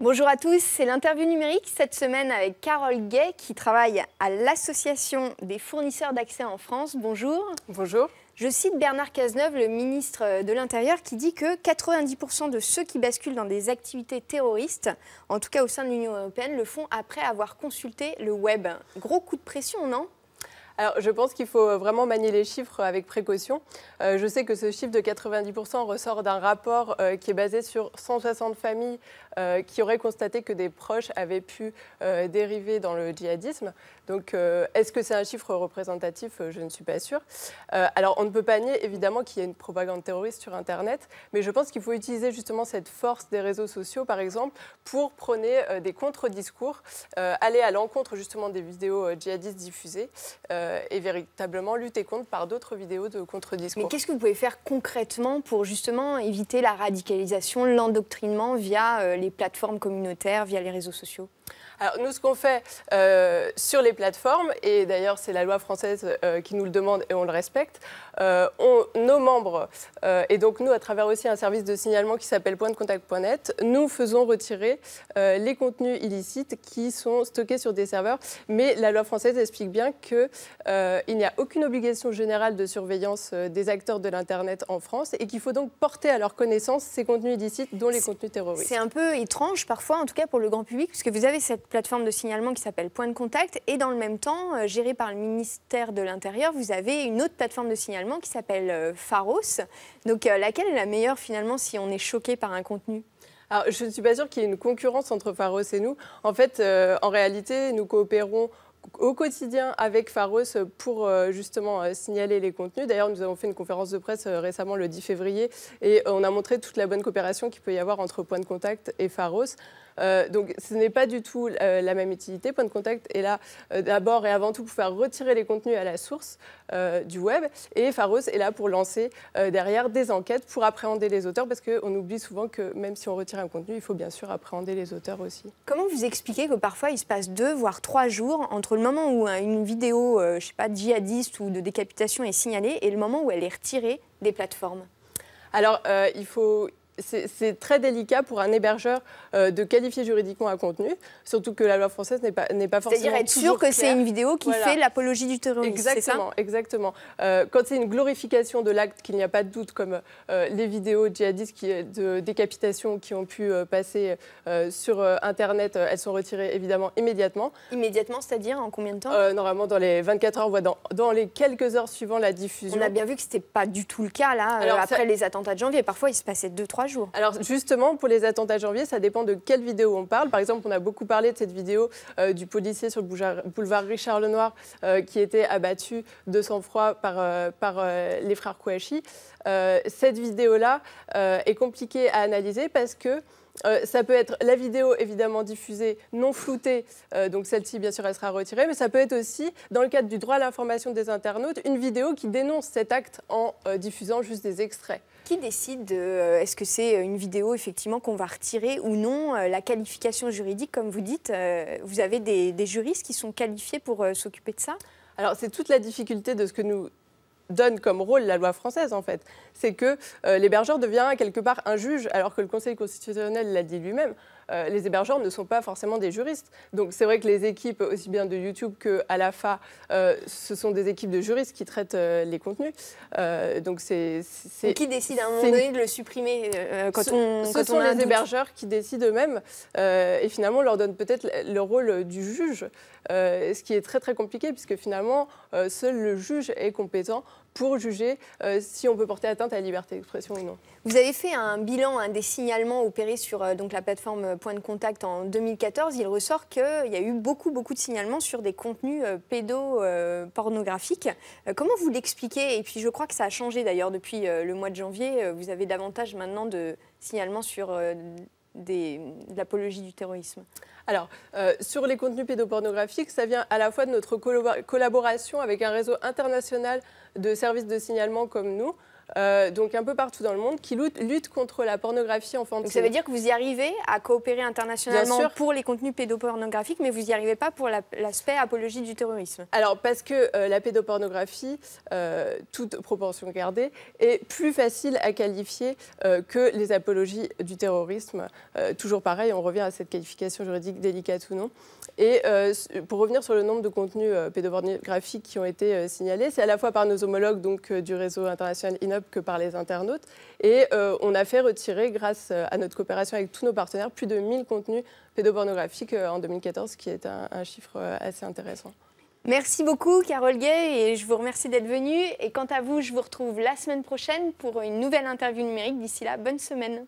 Bonjour à tous, c'est l'interview numérique cette semaine avec Carole Gay qui travaille à l'Association des fournisseurs d'accès en France. Bonjour. Bonjour. Je cite Bernard Cazeneuve, le ministre de l'Intérieur, qui dit que 90% de ceux qui basculent dans des activités terroristes, en tout cas au sein de l'Union européenne, le font après avoir consulté le web. Gros coup de pression, non ? Alors, je pense qu'il faut vraiment manier les chiffres avec précaution. Je sais que ce chiffre de 90% ressort d'un rapport qui est basé sur 160 familles qui auraient constaté que des proches avaient pu dériver dans le djihadisme. Donc, est-ce que c'est un chiffre représentatif? Je ne suis pas sûre. Alors, on ne peut pas nier, évidemment, qu'il y a une propagande terroriste sur Internet, mais je pense qu'il faut utiliser justement cette force des réseaux sociaux, par exemple, pour prôner des contre-discours, aller à l'encontre justement des vidéos djihadistes diffusées, et véritablement lutter contre par d'autres vidéos de contre-discours. Mais qu'est-ce que vous pouvez faire concrètement pour justement éviter la radicalisation, l'endoctrinement via les plateformes communautaires, via les réseaux sociaux ? Alors nous, ce qu'on fait sur les plateformes, et d'ailleurs c'est la loi française qui nous le demande et on le respecte, nos membres, et donc nous à travers aussi un service de signalement qui s'appelle pointdecontact.net, nous faisons retirer les contenus illicites qui sont stockés sur des serveurs. Mais la loi française explique bien qu'il n'y a aucune obligation générale de surveillance des acteurs de l'Internet en France et qu'il faut donc porter à leur connaissance ces contenus illicites, dont les contenus terroristes. C'est un peu étrange parfois, en tout cas pour le grand public, puisque vous avez cette plateforme de signalement qui s'appelle Point de Contact et dans le même temps, gérée par le ministère de l'Intérieur, vous avez une autre plateforme de signalement qui s'appelle Pharos. Donc laquelle est la meilleure finalement si on est choqué par un contenu ? Alors, je ne suis pas sûre qu'il y ait une concurrence entre Pharos et nous. En fait, en réalité, nous coopérons au quotidien avec Pharos pour justement signaler les contenus. D'ailleurs, nous avons fait une conférence de presse récemment le 10 février et on a montré toute la bonne coopération qu'il peut y avoir entre Point de Contact et Pharos. Donc ce n'est pas du tout la même utilité. Point de Contact est là d'abord et avant tout pour faire retirer les contenus à la source du web, et Pharos est là pour lancer derrière des enquêtes pour appréhender les auteurs, parce qu'on oublie souvent que même si on retire un contenu, il faut bien sûr appréhender les auteurs aussi. Comment vous expliquez que parfois il se passe 2 voire 3 jours entre le moment où une vidéo je sais pas, djihadiste ou de décapitation est signalée et le moment où elle est retirée des plateformes ? Alors c'est très délicat pour un hébergeur de qualifier juridiquement un contenu, surtout que la loi française n'est pas forcément. C'est-à-dire être sûr que c'est une vidéo qui fait l'apologie du terrorisme. Exactement, exactement. Quand c'est une glorification de l'acte, qu'il n'y a pas de doute, comme les vidéos djihadistes de décapitation qui ont pu passer sur Internet, elles sont retirées évidemment immédiatement. Immédiatement, c'est-à-dire en combien de temps ? Normalement dans les 24 heures, dans les quelques heures suivant la diffusion. On a bien vu que ce n'était pas du tout le cas là, après les attentats de janvier. Parfois, il se passait 2-3 jours. Alors justement, pour les attentats de janvier, ça dépend de quelle vidéo on parle. Par exemple, on a beaucoup parlé de cette vidéo du policier sur le boulevard Richard Lenoir qui était abattu de sang-froid par les frères Kouachi. Cette vidéo-là est compliquée à analyser parce que ça peut être la vidéo évidemment diffusée, non floutée, donc celle-ci bien sûr elle sera retirée, mais ça peut être aussi, dans le cadre du droit à l'information des internautes, une vidéo qui dénonce cet acte en diffusant juste des extraits. Qui décide est-ce que c'est une vidéo effectivement qu'on va retirer ou non? La qualification juridique, comme vous dites, vous avez des juristes qui sont qualifiés pour s'occuper de ça? Alors c'est toute la difficulté de ce que nous donne comme rôle la loi française, en fait. C'est que l'hébergeur devient quelque part un juge, alors que le Conseil constitutionnel l'a dit lui-même. Les hébergeurs ne sont pas forcément des juristes. Donc c'est vrai que les équipes, aussi bien de YouTube qu'à l'AFA, ce sont des équipes de juristes qui traitent les contenus. Donc qui décide à un moment donné de le supprimer Ce sont les hébergeurs qui décident eux-mêmes et finalement on leur donne peut-être le rôle du juge, ce qui est très très compliqué puisque finalement seul le juge est compétent pour juger si on peut porter atteinte à la liberté d'expression ou non. Vous avez fait un bilan des signalements opérés sur donc, la plateforme Point de Contact en 2014. Il ressort qu'il y a eu beaucoup de signalements sur des contenus pédopornographiques. Comment vous l'expliquez? Et puis je crois que ça a changé d'ailleurs depuis le mois de janvier. Vous avez davantage maintenant de signalements sur de l'apologie du terrorisme. Alors, sur les contenus pédopornographiques, ça vient à la fois de notre collaboration avec un réseau international de services de signalement comme nous. donc un peu partout dans le monde, qui luttent contre la pornographie enfantine. Donc ça veut dire que vous y arrivez à coopérer internationalement pour les contenus pédopornographiques, mais vous n'y arrivez pas pour l'aspect apologie du terrorisme. Alors parce que la pédopornographie, toute proportion gardée, est plus facile à qualifier que les apologies du terrorisme. Toujours pareil, on revient à cette qualification juridique délicate ou non. Et pour revenir sur le nombre de contenus pédopornographiques qui ont été signalés, c'est à la fois par nos homologues donc, du réseau international INOP que par les internautes. Et on a fait retirer, grâce à notre coopération avec tous nos partenaires, plus de 1000 contenus pédopornographiques en 2014, ce qui est un chiffre assez intéressant. Merci beaucoup, Carole Gay, et je vous remercie d'être venue. Et quant à vous, je vous retrouve la semaine prochaine pour une nouvelle interview numérique. D'ici là, bonne semaine.